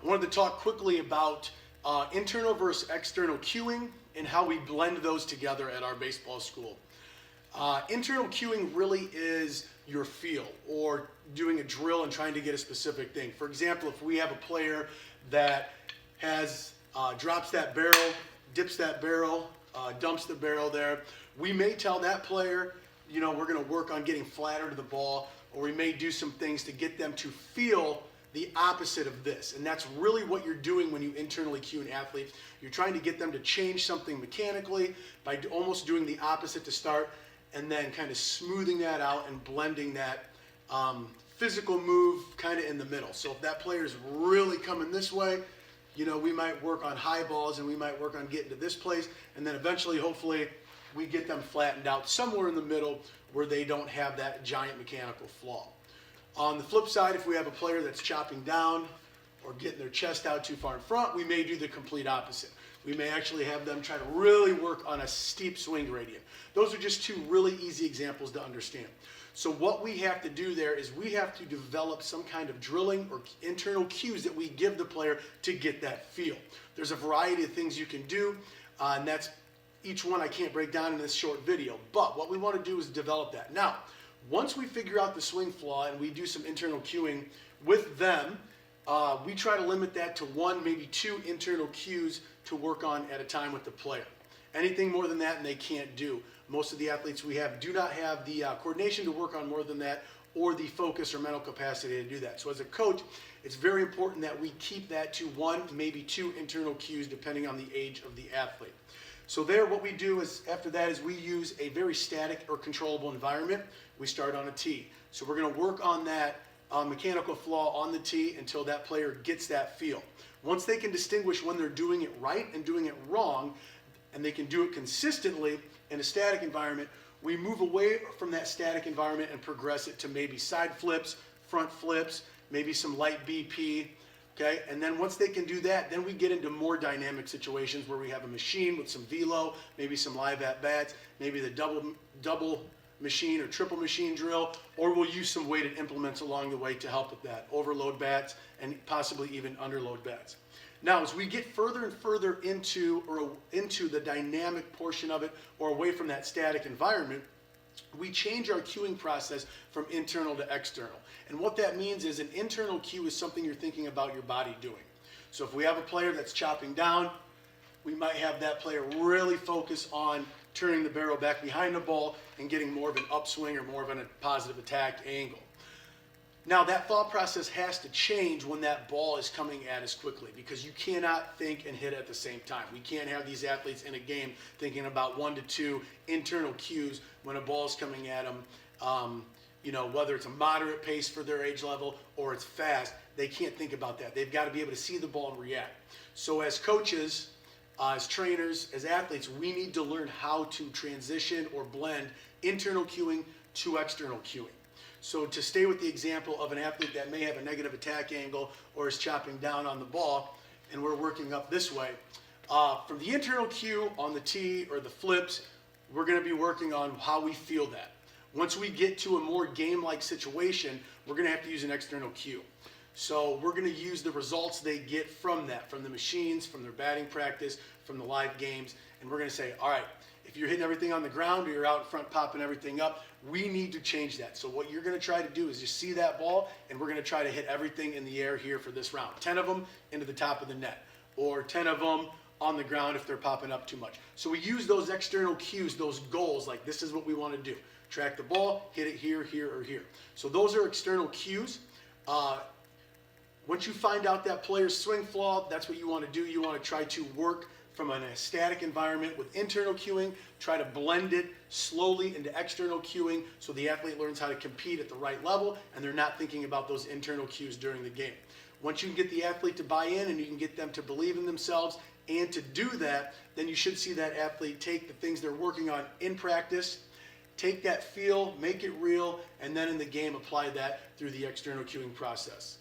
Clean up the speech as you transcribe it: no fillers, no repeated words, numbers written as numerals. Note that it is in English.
I wanted to talk quickly about internal versus external cueing and how we blend those together at our baseball school. Internal cueing really is your feel, or doing a drill and trying to get a specific thing. For example, if we have a player that has drops that barrel, dips that barrel, dumps the barrel there, we may tell that player, you know, we're going to work on getting flatter to the ball, or we may do some things to get them to feel the opposite of this. And that's really what you're doing when you internally cue an athlete. You're trying to get them to change something mechanically by almost doing the opposite to start, and then kind of smoothing that out and blending that physical move kind of in the middle. So if that player is really coming this way, you know, we might work on high balls and we might work on getting to this place, and then eventually, hopefully, we get them flattened out somewhere in the middle where they don't have that giant mechanical flaw. On the flip side, if we have a player that's chopping down or getting their chest out too far in front, we may do the complete opposite. We may actually have them try to really work on a steep swing gradient. Those are just two really easy examples to understand. So what we have to do there is we have to develop some kind of drilling or internal cues that we give the player to get that feel. There's a variety of things you can do, and that's each one I can't break down in this short video. But what we want to do is develop that. Now, once we figure out the swing flaw and we do some internal cueing with them, we try to limit that to one, maybe two internal cues to work on at a time with the player. Anything more than that, and they can't do. Most of the athletes we have do not have the coordination to work on more than that, or the focus or mental capacity to do that. So as a coach, it's very important that we keep that to one, maybe two internal cues depending on the age of the athlete. So there, what we do is, after that, is we use a very static or controllable environment. We start on a tee. So we're going to work on that mechanical flaw on the tee until that player gets that feel. Once they can distinguish when they're doing it right and doing it wrong, and they can do it consistently in a static environment, we move away from that static environment and progress it to maybe side flips, front flips, maybe some light BP. Okay, and then once they can do that, then we get into more dynamic situations where we have a machine with some velo, maybe some live at-bats, maybe the double machine or triple machine drill, or we'll use some weighted implements along the way to help with that, overload bats and possibly even underload bats. Now, as we get further and further into the dynamic portion of it, or away from that static environment, we change our cueing process from internal to external. And what that means is an internal cue is something you're thinking about your body doing. So if we have a player that's chopping down, we might have that player really focus on turning the barrel back behind the ball and getting more of an upswing or more of a positive attack angle. Now, that thought process has to change when that ball is coming at us quickly, because you cannot think and hit at the same time. We can't have these athletes in a game thinking about 1 to 2 internal cues when a ball is coming at them. You know, whether it's a moderate pace for their age level or it's fast, they can't think about that. They've got to be able to see the ball and react. So as coaches, as trainers, as athletes, we need to learn how to transition or blend internal cueing to external cueing. So to stay with the example of an athlete that may have a negative attack angle or is chopping down on the ball, and we're working up this way, from the internal cue on the tee or the flips, we're going to be working on how we feel that. Once we get to a more game-like situation, we're going to have to use an external cue. So we're going to use the results they get from that, from the machines, from their batting practice, from the live games, and we're going to say, all right, if you're hitting everything on the ground or you're out in front popping everything up, we need to change that. So what you're going to try to do is just see that ball, and we're going to try to hit everything in the air here for this round. 10 of them into the top of the net, or 10 of them on the ground if they're popping up too much. So we use those external cues, those goals, like this is what we want to do. Track the ball, hit it here, here, or here. So those are external cues. Once you find out that player's swing flaw, that's what you want to do. You want to try to work from a static environment with internal cueing, try to blend it slowly into external cueing so the athlete learns how to compete at the right level and they're not thinking about those internal cues during the game. Once you can get the athlete to buy in and you can get them to believe in themselves and to do that, then you should see that athlete take the things they're working on in practice, take that feel, make it real, and then in the game apply that through the external cueing process.